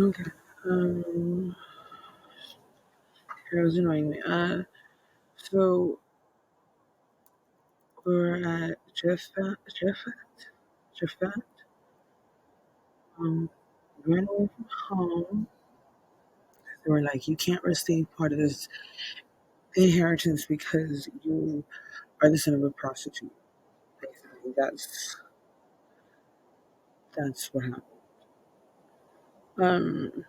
Okay. It was annoying me. So we're at Japhet, um, ran away from home. They were like, you can't receive part of this inheritance because you are the son of a prostitute. Basically, that's what happened. Um,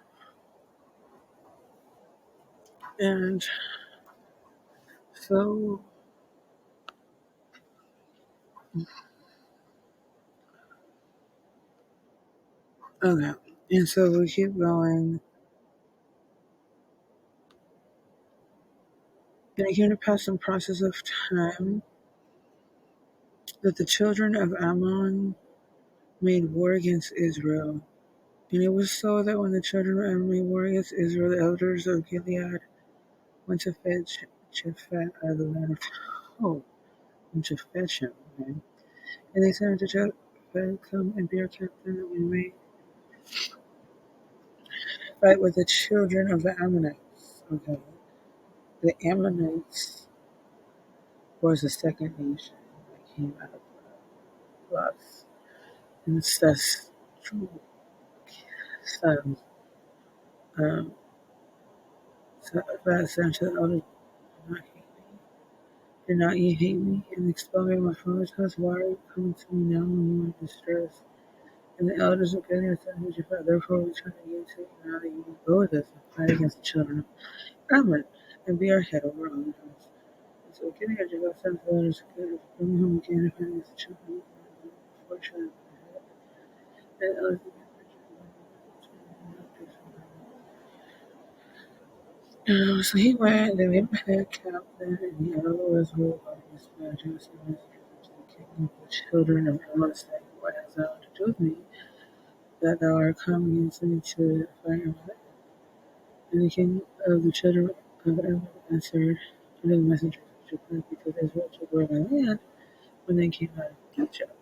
and so okay, and so we keep going. And it came to pass some process of time that the children of Ammon made war against Israel. And it was so that when the children of Ammon made war against Israel, the elders of Gilead went to fetch Japhet out of the land of Hope, went to fetch him. Okay? And they said unto Japhet, come and be our captain, that we may fight with the children of the Ammonites. Okay. The Ammonites was the second nation that came out of Plus. And it's thus true sons. Um, so God said unto the elders, do not hate me. Do not ye hate me and expel me of my father's house? Why are you coming to me now when you are in distress? And the elders of Gilead said unto Japhet, therefore we turn again to you now that you will go with us and fight against the children of Ammon and be our head over our own house. And so Gilead Japhet said unto the elders of Gilead, bring me home again and fight against the children of Ammon, for children of Ammon. And the elders of so he went, and they made a captain, and the other was ruled by his messengers and messengers to the king of the children of Ammon, saying, what hast thou to do with me, that thou art come against me to fight my land? And the king of the children of Ammon answered unto the messengers of Jacob, because Israel took away my land when they came out of Egypt.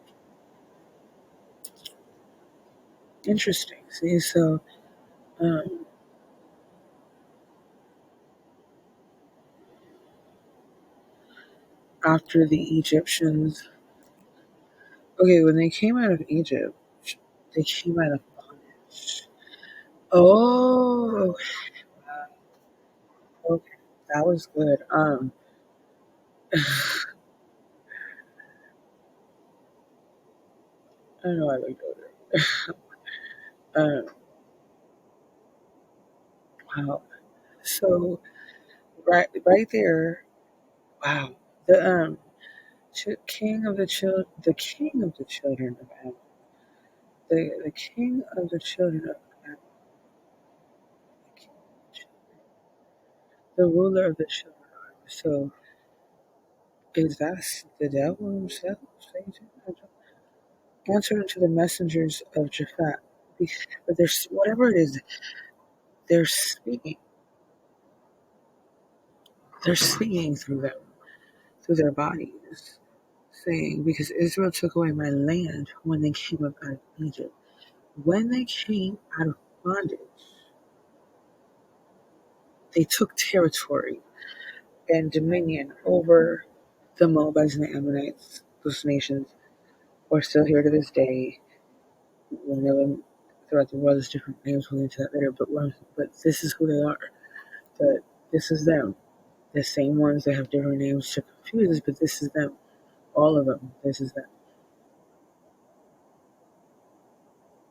Interesting. See, so um, after the Egyptians, okay, when they came out of Egypt, they came out of bondage. Oh, okay, that was good. I don't know why we go there. Wow. So right there, wow. The king of the children of Adam, the king of the children of Adam, the king of the children, the ruler of the children of Adam. So is that the devil himself, Satan? Answered unto the messengers of Japhet, but there's whatever it is, they're speaking. They're speaking through them, through their bodies, saying, because Israel took away my land when they came up out of Egypt. When they came out of bondage, they took territory and dominion over the Moabites and the Ammonites. Those nations are still here to this day. We'll know them throughout the world. There's different names. We'll get to that later. But this is who they are. But this is them. The same ones that have different names to confuse us, but this is them. All of them. This is them.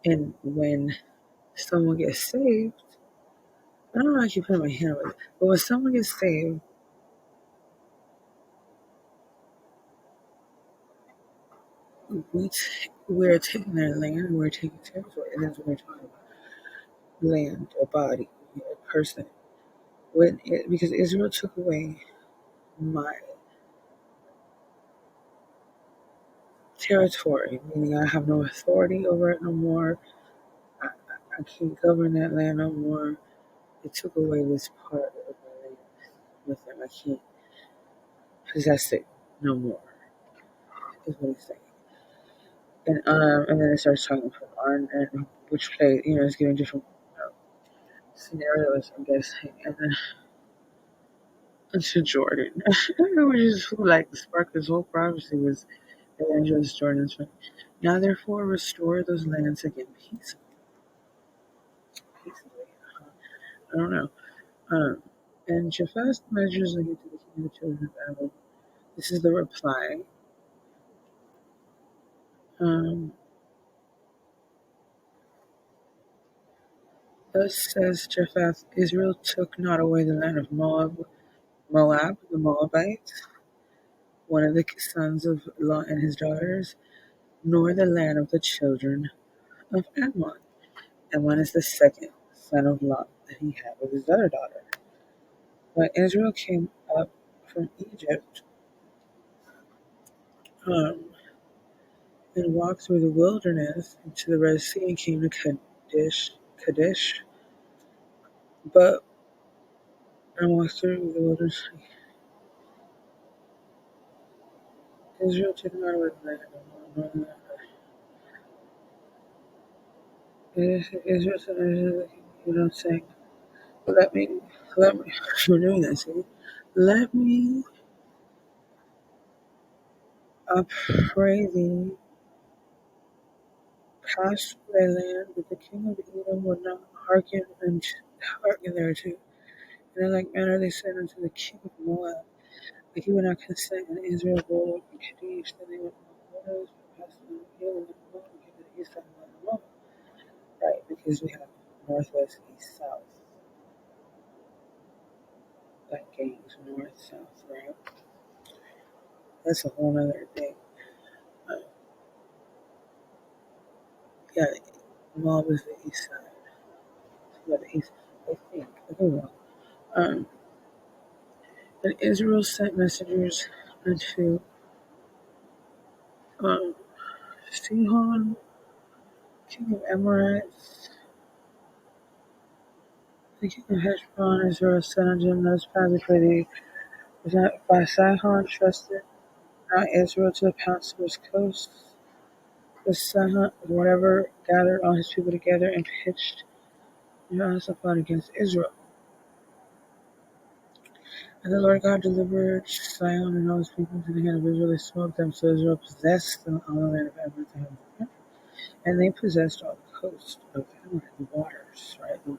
And when someone gets saved, I don't know how I keep putting my hand on it, but when someone gets saved, we're taking their land, we're taking territory, and that's what we're talking about. Land, a body, a person. Because Israel took away my territory, meaning I have no authority over it no more. I can't govern that land no more. It took away this part of my land with them. I can't possess it no more, is what he's saying. And then it starts talking from Arn, and which play, is giving different. scenarios, I'm guessing, and then to Jordan, which is who like the spark of this whole prophecy was Evangelist Jordan's friend. Now therefore restore those lands again peaceably. I don't know. Um, and Jephthah measures again to the king of the children of Ammon. This is the reply. Um, Thus says Jephthah, Israel took not away the land of Moab, the Moabites, one of the sons of Lot and his daughters, nor the land of the children of Ammon. Ammon is the second son of Lot that he had with his other daughter. When Israel came up from Egypt um, and walked through the wilderness into the Red Sea and came to Kadesh, but and walked through the wilderness, Israel took not away the land of Ammon, Israel said, saying, let me, let me, we're doing this, see? Let me, I pray thee, pass thy land, but the king of Edom would not hearken thereto. And in like manner they said unto the king of Moab, that he would not consent, and Israel rolled from Kadesh, then they went on the waters, passed on the hill, and then Moab, came to the east side of Moab. Right, because we have northwest, east, south, like gangs, north, south, right? That's a whole other thing. Uh, yeah, Moab is the east side. Yeah, the east, I think. I don't know. Um, and Israel sent messengers unto um, Sihon, king of Ammonites, the king of Heshbon. Israel sent unto him those passage for thee. Was not by Sihon trusted not Israel to the pass of his coasts. The Sihon, whatever, gathered all his people together and pitched Jehoshaphat against Israel. And the Lord God delivered Sihon and all his people into the hand of Israel. They smote them, so Israel possessed all the land of Ammon. And they possessed all the coast of Ammon, the waters, right? The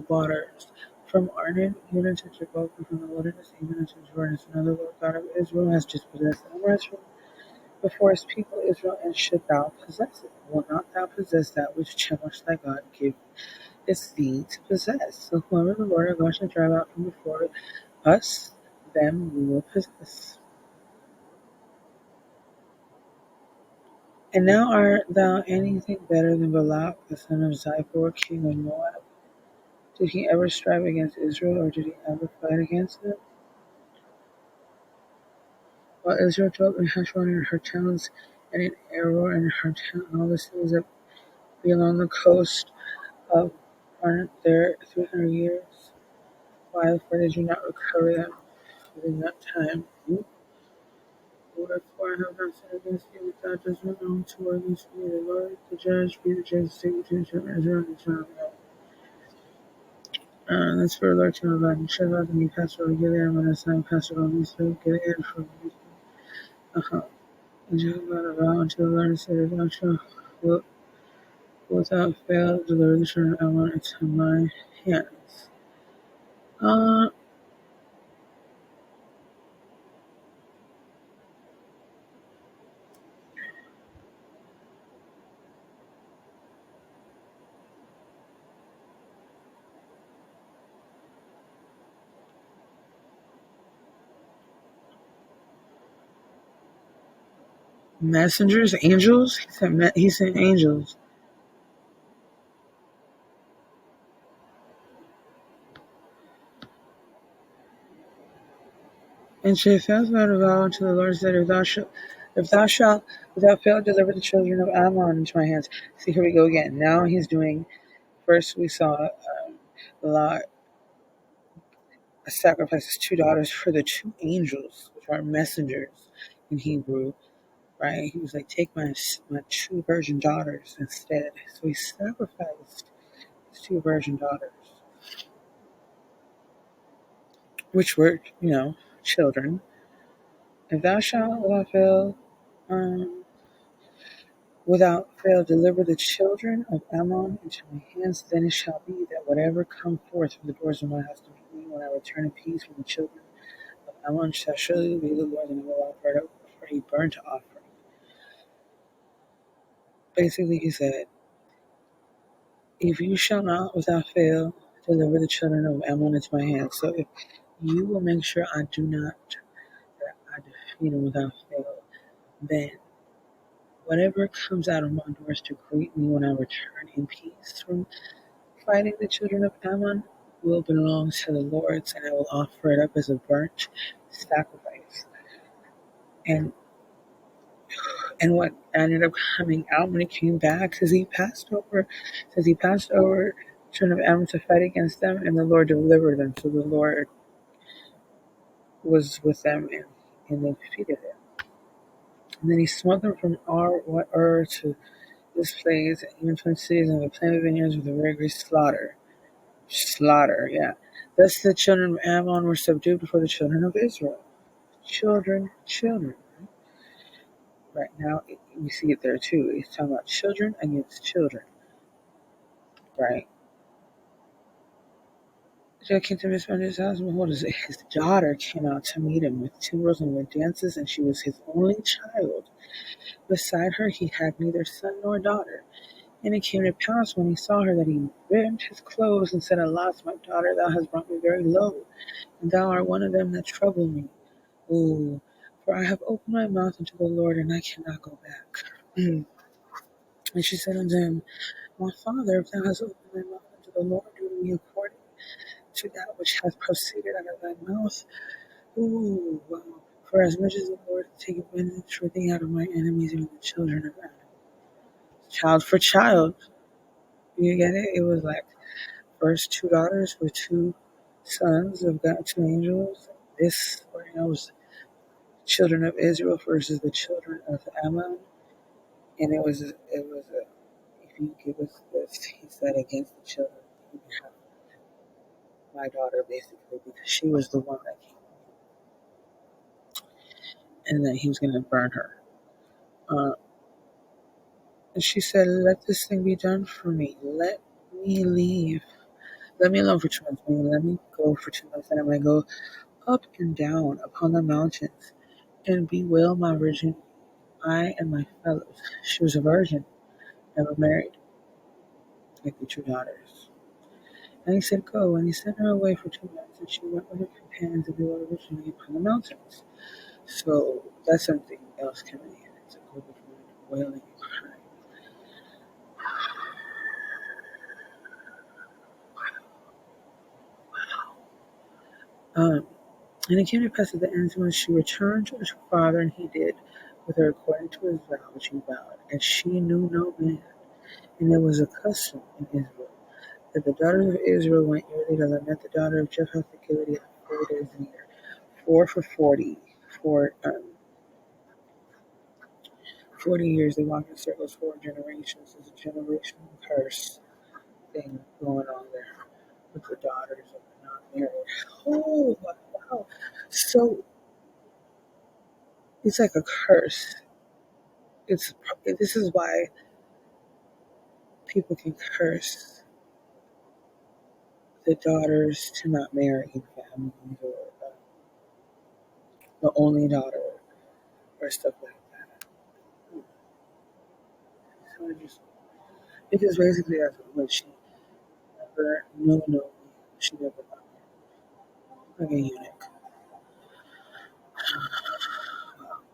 waters. From Arnon even to Jabbok, and from the wilderness even unto Jordan. So now the Lord God of Israel has just possessed the Amorites from before his people Israel, and should thou possess it? Will not thou possess that which Chemosh thy God gave its thee to possess? So whoever the Lord our God shall drive out from before us, them we will possess. And now art thou anything better than Balak, the son of Zippor, king of Moab? Did he ever strive against Israel, or did he ever fight against it? While Israel dwelt in Heshbon and her towns, and in Aroer and her town, and all the cities that be along the coast of Arnon there 300 years. Why, for did you not recover them within that time? Wherefore I have not sinned against you without judgment known toward against me. The Lord, the judge, be the judge, state between children of Israel and the children of God. That's for the Lord to provide. And shut out the new pastor of Gilead, when the son pastor on these three, Gilead from me. And Jehovah vow unto the Lord and said, Thou shalt without fail deliver the children of Ammon into my hands. Uh, Messengers, angels? He sent angels. And Jephthah vowed a vow unto the Lord, said, if thou shalt without fail deliver the children of Ammon into my hands. See, here we go again. Now he's doing, first we saw Lot sacrifices two daughters for the two angels, which are messengers in Hebrew, right? He was like, take my two virgin daughters instead. So he sacrificed two virgin daughters, which were, children. If thou shalt um, without fail deliver the children of Ammon into my hands, then it shall be that whatever come forth from the doors of my house to meet me when I return in peace from the children of Ammon shall surely be the Lord, and I will offer it up for a burnt offering. Basically, he said, if you shall not without fail deliver the children of Ammon into my hands, so if you will make sure I do not, that I defeat them without fail, then whatever comes out of my doors to greet me when I return in peace from fighting the children of Ammon will belong to the Lord's, and I will offer it up as a burnt sacrifice. And what ended up coming out when he came back, says he passed over children of Ammon to fight against them, and the Lord delivered them. So the Lord was with them, and they defeated it. And then he smote them from Ur to this place, even from cities and the plain of vineyards with a very great slaughter. Slaughter, yeah. Thus the children of Ammon were subdued before the children of Israel. Children. Right now, we see it there too. He's talking about children against children, right? So came to Miss Bender's house, and behold, his daughter came out to meet him with timbrels and with dances, and she was his only child. Beside her, he had neither son nor daughter. And it came to pass when he saw her that he rent his clothes and said, Alas, my daughter, thou hast brought me very low, and thou art one of them that trouble me. Oh, for I have opened my mouth unto the Lord, and I cannot go back. And she said unto him, My father, if thou hast opened thy mouth unto the Lord, do to me according to that which hath proceeded out of thy mouth. Oh, wow. For as much as the Lord take vengeance for thee out of my enemies, even the children of Adam. Child for child. You get it? It was like first two daughters were two sons of God, two angels. This was children of Israel versus the children of Ammon. And if you give us this, he said, against the children, you can have my daughter, basically, because she was the one that came, and that he was going to burn her. Uh, and she said, Let this thing be done for me. Let me leave. Let me alone for 2 months. Let me go for 2 months, and I might go up and down upon the mountains and bewail my virgin, I and my fellows. She was a virgin, never married, like the two daughters. And he said, Go. And he sent her away for 2 months, and she went with her companions and bewailed virginity upon the mountains. So that's something else coming in. It's a group of women wailing and crying. And it came to pass at the end when she returned to her father, and he did with her according to his vow which he vowed. And she knew no man. And there was a custom in Israel that the daughters of Israel went yearly to lament the daughter of Jephthah the Gileadite 4 days a year. 4 for 40. For 40 years they walked in circles, 4 generations. There's a generational curse thing going on there with the daughters of the not married. Oh, wow. So it's like a curse. It's This is why people can curse the daughters to not marry in families, or the only daughter, or stuff like that. So because basically that's what she never, no, she never got married, like a eunuch.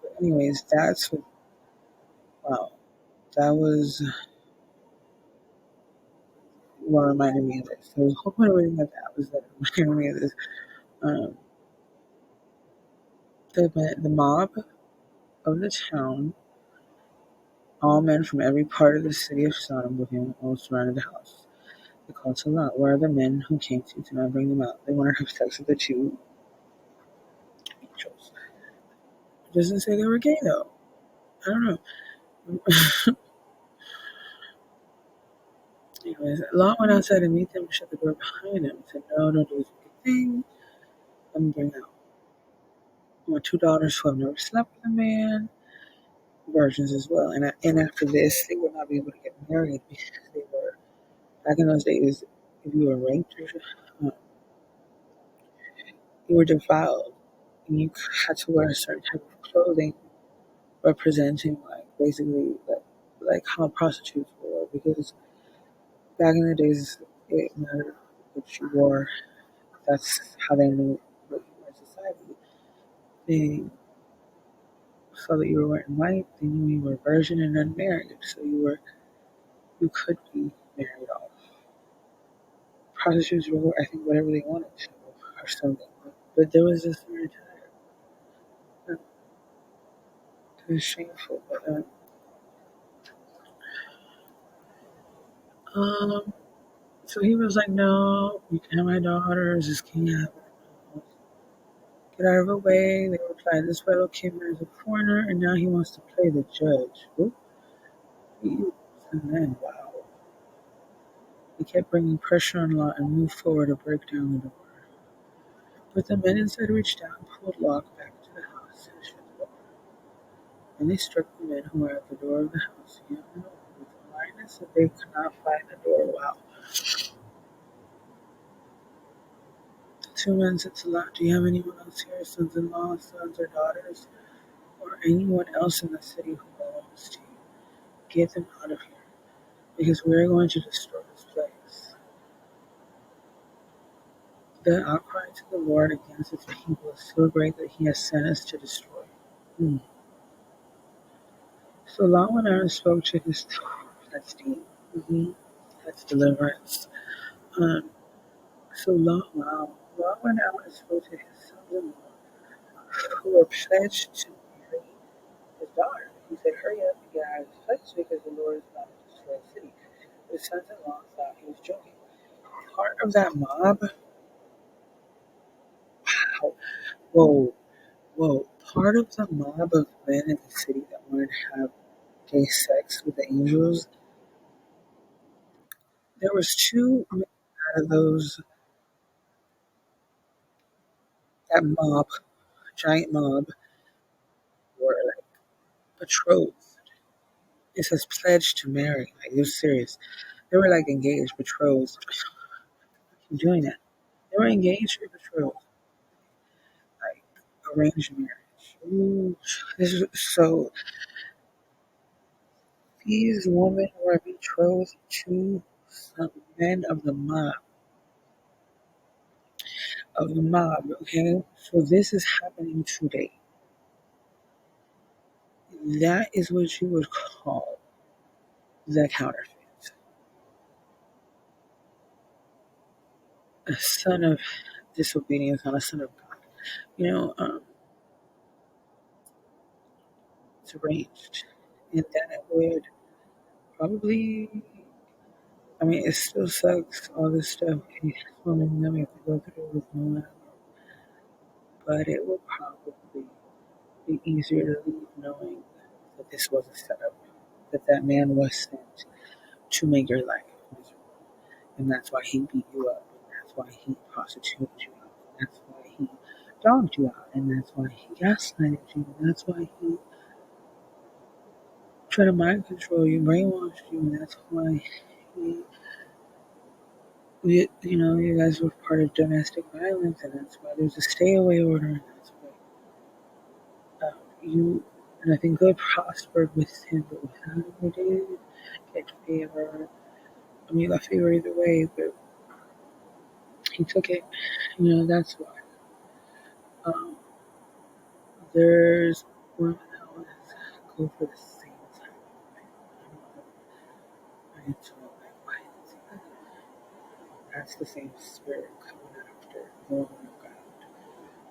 But anyways, that's wow, that was what reminded me of this. So the whole point of reading that was that it reminded me of this. Um, the mob of the town, all men from every part of the city of Sodom with him, all surrounded the house. They called to Lot, Where are the men who came to you? Do not bring them out. They wanted to have sex with the two angels. It doesn't say they were gay though. I don't know. Anyways, Lot went outside to meet them and shut the door behind him. He said, no, don't do this wicked thing. Let me bring out my two daughters who have never slept with a man, virgins as well. And after this, they would not be able to get married because they were, back in those days, if you were raped, you were defiled. And you had to wear a certain type of clothing representing, like, basically, like how prostitutes were. Because back in the days, it mattered what you wore. That's how they knew what you were in society. They saw that you were wearing white, they knew you were a virgin and unmarried, so you could be married off. Prostitutes were, I think, whatever they wanted to, or something. But there was this certain time. It was shameful. But, so he was like, no, you can have my daughters, this can't happen. Get out of the way. They replied, this fellow came here as a foreigner, and now he wants to play the judge. Oop. And then, wow. He kept bringing pressure on Lot and moved forward to break down the door. But the men inside reached out and pulled Lot back to the house and shut the door. And they struck the men who were at the door of the house, young and old, with violence that they could not find the door. Wow. The two men said to Lot, do you have anyone else here, sons-in-law, sons or daughters, or anyone else in the city who belongs to you? Get them out of here, because we are going to destroy this place. The outcry to the Lord against his people is so great that he has sent us to destroy. Hmm. So Lot went out and spoke to his that's deep. That's deliverance. Um, so Lot went out and spoke to his sons-in-law who were pledged to marry his daughter. He said, hurry up and get out of this place because the Lord is about to destroy the city. His sons-in-law thought he was joking. Part of that mob, wow, whoa, whoa, part of the mob of men in the city that wanted to have gay sex with the angels, there was two men out of that mob, giant mob, were like betrothed. It says pledged to marry. Like, it was serious. They were like engaged, betrothed. I'm doing that. They were engaged or betrothed, like arranged marriage. Ooh, so these women were betrothed to some men of the mob. Okay, so this is happening today. That is what you would call the counterfeit. A son of disobedience, not a son of God. You know, it's arranged, and that would probably. I mean, it still sucks, all this stuff, and women that we have to go through with no one, but it will probably be easier to leave knowing that this was a setup, that man was sent to make your life miserable, and that's why he beat you up, and that's why he prostituted you out, and that's why he dogged you out, and that's why he gaslighted you, and that's why he tried to mind control you, brainwashed you, and that's why he you guys were part of domestic violence, and that's why there's a stay away order, and that's why nothing good prospered with him, but with him, you did get favor. I mean, you got favor either way, but he took it. That's why. Um, there's women that want to go for the same time. I need to know, like, why is it? That's the same spirit coming after the woman of God.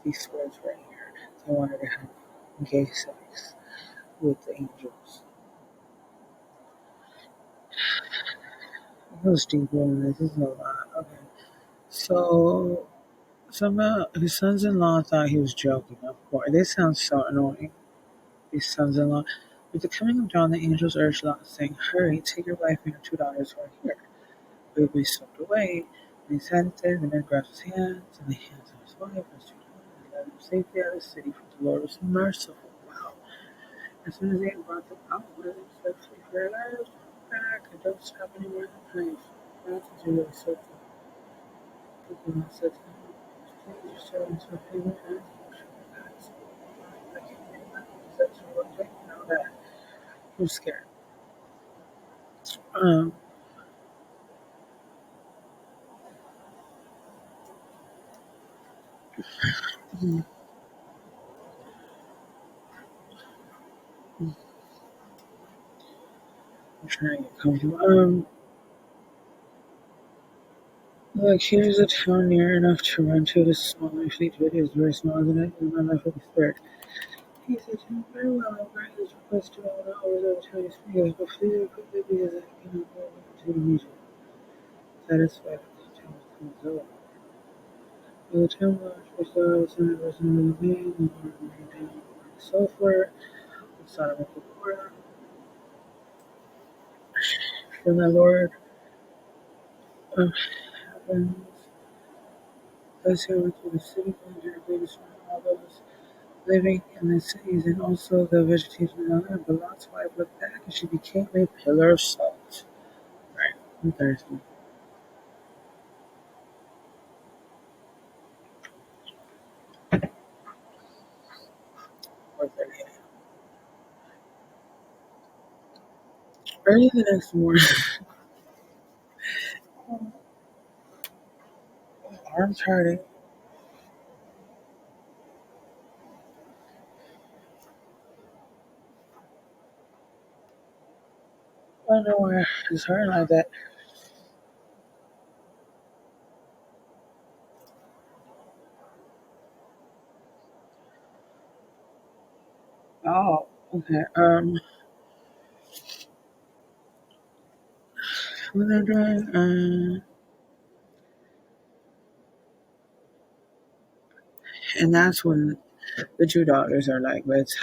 These words right here. They wanted to have gay sex with the angels. It goes deeper than this. This is a lot. Okay. So, somehow his sons in law thought he was joking, of course. This sounds so annoying. His sons in law. With the coming of dawn, the angels urged Lot, saying, hurry, take your wife and your two daughters who are here. will be swept away. And he sat there, the man grabbed his hands and the hands of his wife and stood and led him safely out of the city, for the Lord was merciful. Wow. As soon as they had brought them out, they said, "If your lives back and don't stop anywhere in the place." That's really so cool. People said to him, "Please, your servants are favor and that's I can't make that. That's what I'm taking out that. I'm scared." Um, I'm trying to get comfortable. Like, here's a town near enough to run to. This small and fleet, but it is very small, isn't it? And my life will be spared. He said to me, "Very well, I'll grant his request to all the hours of the Chinese figures, but flee very quickly because I cannot go into the region. Satisfied with the town comes over. The town large was the son of the son of the man, and the Lord made down sulfur, the son of Gomorrah. From the Lord of heavens, those who went to the city, and directly destroyed all those living in the cities, and also the vegetation in the land. But Lot's wife looked back, and she became a pillar of salt. Right. I'm thirsty. Or 38. Early the next morning, arms hurting. I don't know why it's hurting like that. Oh, okay. What they're doing, and that's when the two daughters are like, let's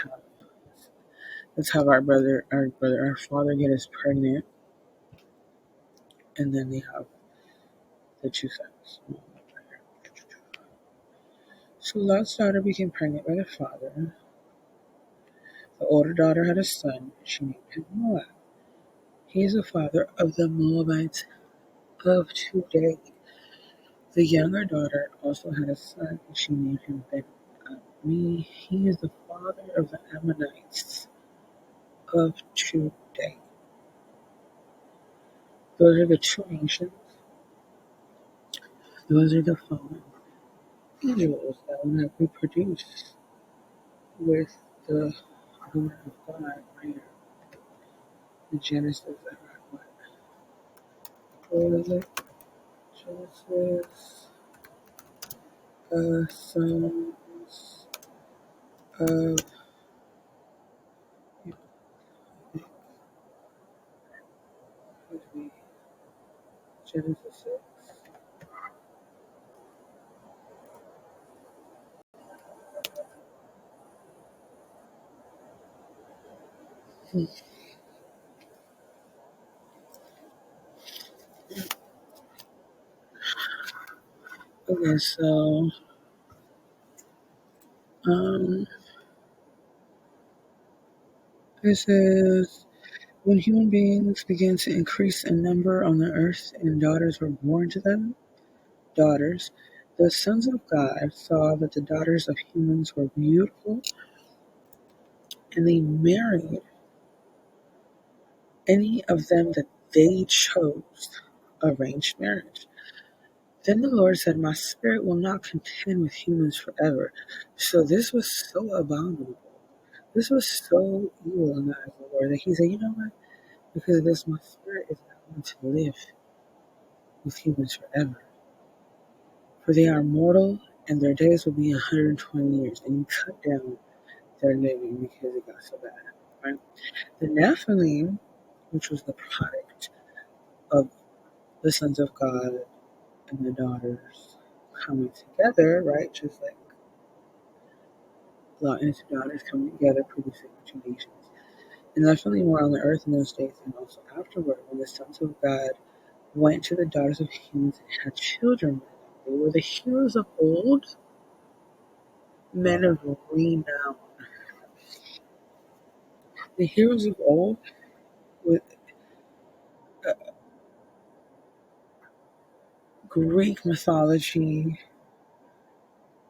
have our father get us pregnant, and then they have the two sons. So Lot's daughter became pregnant by the father. The older daughter had a son. She named him Moab. He is the father of the Moabites of today. The younger daughter also had a son, and she named him Ben-Ami. He is the father of the Ammonites of today. Those are the two nations. Those are the fallen angels that will not reproduce with the Word of God right here. The Genesis, what is it? Genesis, sons of, would be Genesis 6. Okay, so, um, it says, when human beings began to increase in number on the earth and daughters were born to them, daughters, the sons of God saw that the daughters of humans were beautiful, and they married any of them that they chose, arranged marriage. Then the Lord said, "My spirit will not contend with humans forever." So this was so abominable. This was so evil in the eyes of the Lord that he said, "You know what? Because of this, my spirit is not going to live with humans forever. For they are mortal, and their days will be 120 years." And he cut down their living because it got so bad. Right? The Nephilim, which was the product of the sons of God and the daughters coming together, right? Just like Lot and his daughters coming together, producing two nations. And the Nephilim were on the earth in those days and also afterward when the sons of God went to the daughters of humans and had children with them. They were the heroes of old, men of renown. The heroes of old with uh, Greek mythology,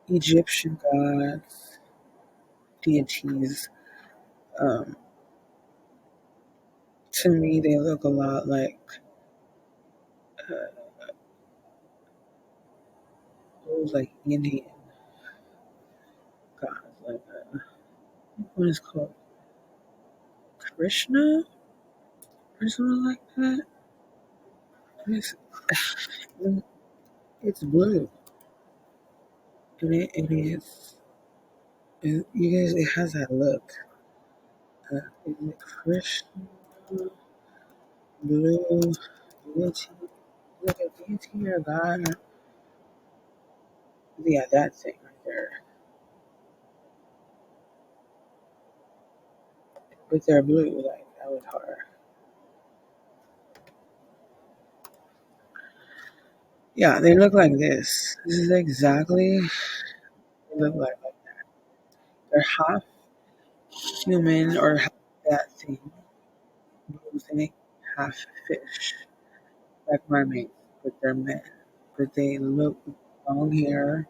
Egyptian gods, deities. Um, to me, they look a lot like old, like Indian gods. Like what is called Krishna or something like that. It's, it's blue, and it is. You guys, it has that look. Is it Krishna blue deity? Like a deity or god? Yeah, that thing right there. But they're blue, like Avatar. Yeah, they look like this. This is exactly what they look like. They're half human or half that thing, blue thing, half fish, like mermaids, but they're men. But they look long hair,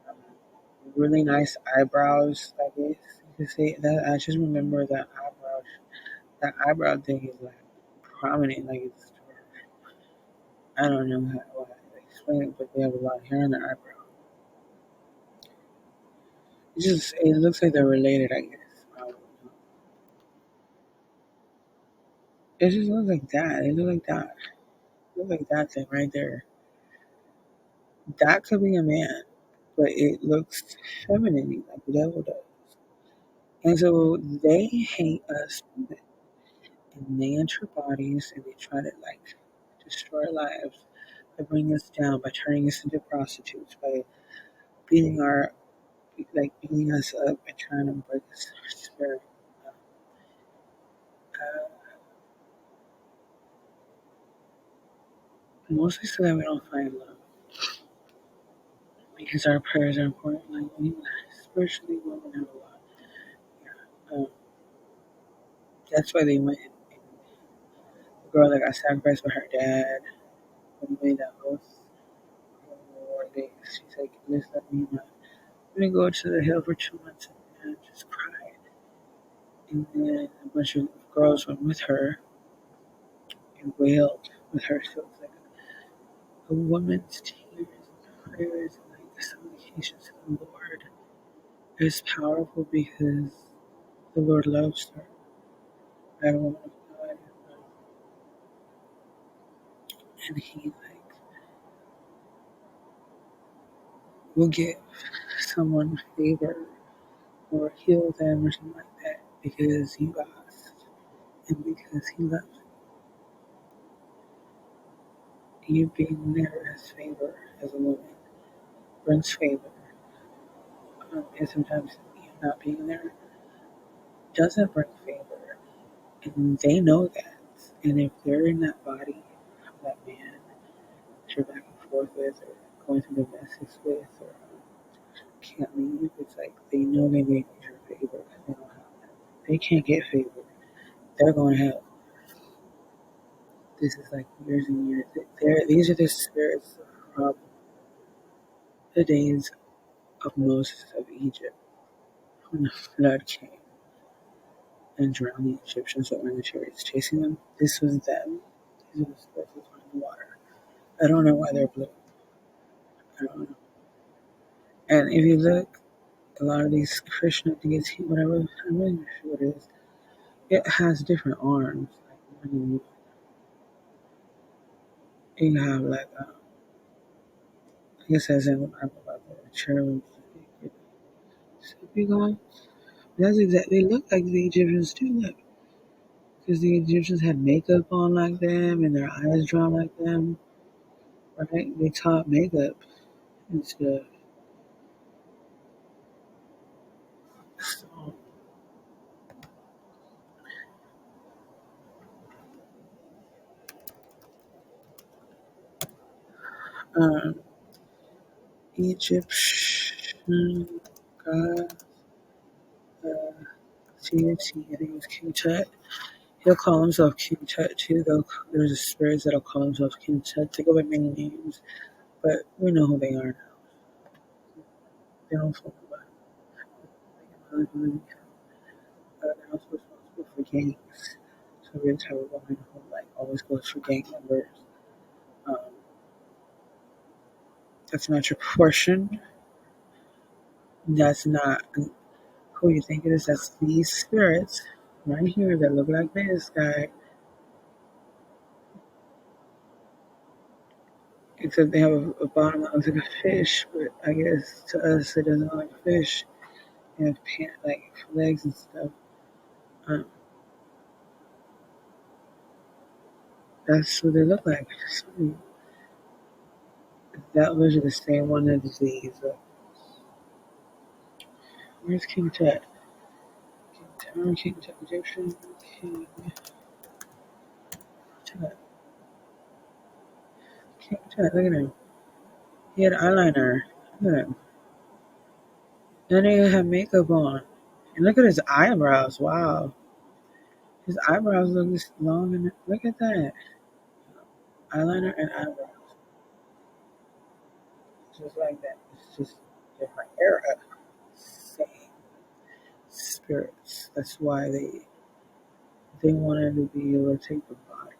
um, really nice eyebrows. I guess you could say that. I just remember that eyebrow. That eyebrow thing is like prominent, like it's. I don't know how to explain it, but they have a lot of hair on their eyebrow. It looks like they're related, I guess. It just looks like that. They look like that. Look like that thing right there. That could be a man, but it looks feminine like the devil does. And so they hate us women, and they enter bodies and they try to like destroy our lives by bringing us down, by turning us into prostitutes, by beating our beating us up and trying to break us our spirit. Mostly so that we don't find love, because our prayers are important. Like we spiritually, women have a lot. Yeah. That's why they went. The girl that got sacrificed by her dad when he made that oath for war days. She's like, "Just let me know. I'm gonna go to the hill for 2 months and just cry." And then a bunch of girls went with her and wailed with her. So it's like a woman's tears and prayers and like supplications to the Lord is powerful because the Lord loves her. I don't know God, and He like will give someone favor or heal them or something like that because you asked and because He loves you. You being there as favor as a woman brings favor, and sometimes you not being there doesn't bring favor, and they know that. And if they're in that body of that man that you're back and forth with, or going through domestics with, or can't leave, it's like they know they need your favor because they don't have that. They can't get favor. They're going to hell. This is like years and years. These are the spirits from the days of Moses of Egypt when the flood came and drowned the Egyptians that were in the chariots chasing them. This was them. These are the spirits that were in the water. I don't know why they're blue. I don't know. And if you look, a lot of these Krishna deities, whatever, I'm not even sure what it is, it has different arms. Like, you have like, I guess as in the Bible, like the cherubim. So you go, that's exactly, they look like the Egyptians too, look. Because the Egyptians had makeup on like them and their eyes drawn like them, right? They taught makeup and stuff. So, Um, Egyptian god, deity, I think it was King Tut. He'll call himself King Tut too, though. There's a spirits that'll call themselves King Tut. They go by many names, but we know who they are now. They don't fall about they're also responsible for gangs. So every type of woman who like always goes for gang members. Um, that's not your portion. That's not who you think it is. That's these spirits right here that look like this guy. Except they have a bottom that looks like a fish, but I guess to us it doesn't look like a fish. They have like legs and stuff. Um, that's what they look like. So that was the same one as these. Where's King Tut? King Tut, Egyptian King Tut. King Tut, look at him. He had eyeliner. Look at him. Then he had makeup on. And look at his eyebrows. Wow. His eyebrows look this long and look at that. Eyeliner and eyebrows. Just like that. It's just different era. Same spirits. That's why they wanted to be able to take the body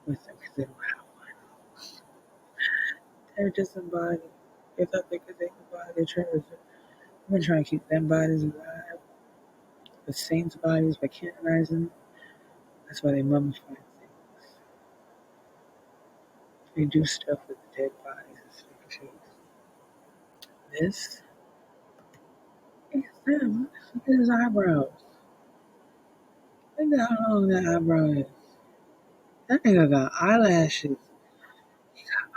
with them because they don't have one. They're disembodied. They thought they could take the body. They've been trying to keep them bodies alive. The saints' bodies by canonizing. That's why they mummify things. They do stuff with the dead bodies and stuff too. This is them. Look at his eyebrows. Look at how long that eyebrow is. That nigga got eyelashes. He got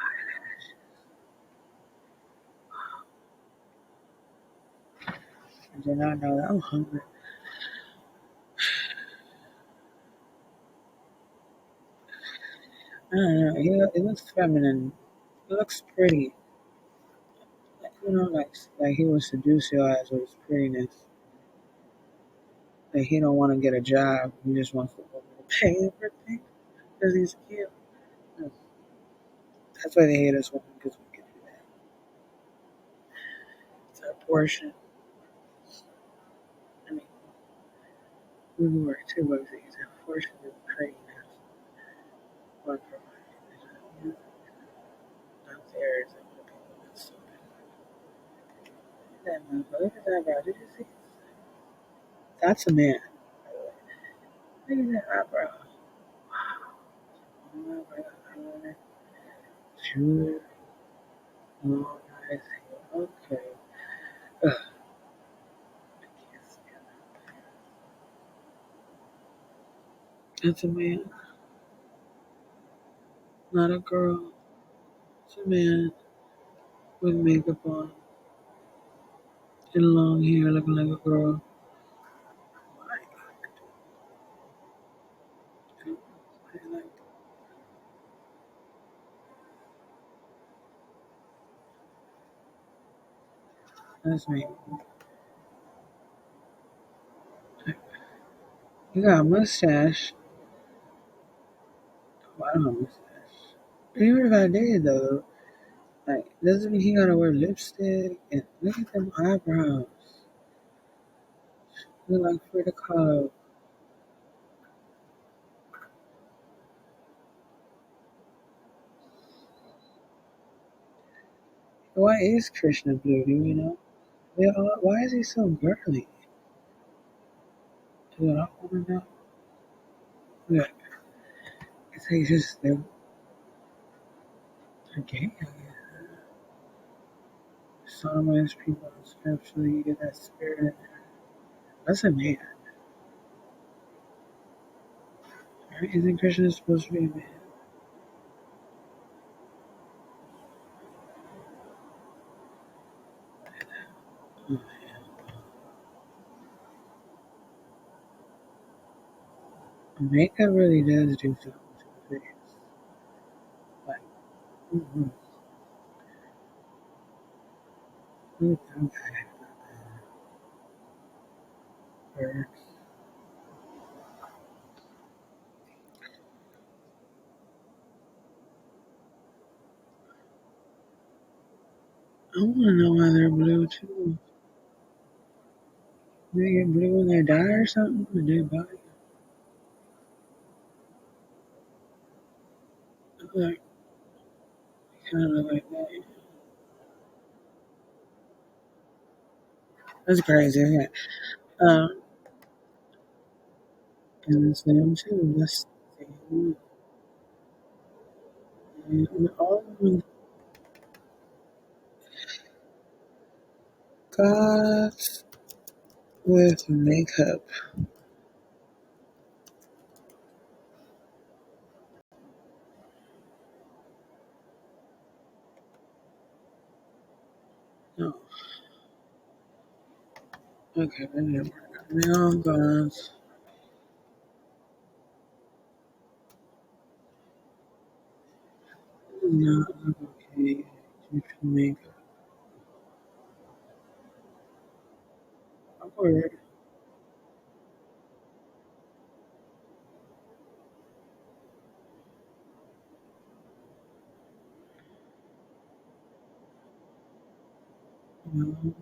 eyelashes. I did not know that. I'm hungry. I don't know. It looks feminine. It looks pretty. Like, like he will seduce your eyes with his prettiness. Like he don't want to get a job. He just wants the woman to pay everything because he's cute. No, that's why they hate us women because we can do that. It's our portion. I mean, we work too, but it's our portion of prettiness. One for mine. Not theirs. And the people that's so bad. Look at that, bro. Did you see? That's a man. Look at that eyebrow. Oh my God. Two long eyes. Okay. Ugh, I can't stand that. That's a man, not a girl. It's a man with makeup on and long hair looking like a girl. My God. I like that's me. He got a mustache. Oh, I don't have a mustache. Even if I did though, like doesn't mean he gotta wear lipstick and look at them eyebrows. Look like Frida Kahlo. Why is Krishna blue? Do you know? Why is he so girly? Do I want to know? Look, it's like they're gay. I guess. Sodomized people and spiritually you get that spirit in there. That's a man. Right? Isn't Krishna supposed to be a man? Oh, makeup really does do something to the face. Like, mm-hmm. Okay. Or- I want to know why they're blue too. They get blue when they die or something? The dead body? Like, kind of look like that. That's crazy. Okay. Um, and it's them too. Let's see. And all of them gods with makeup. No. Okay, that didn't work. Male gods. Not okay. With makeup. Or, no.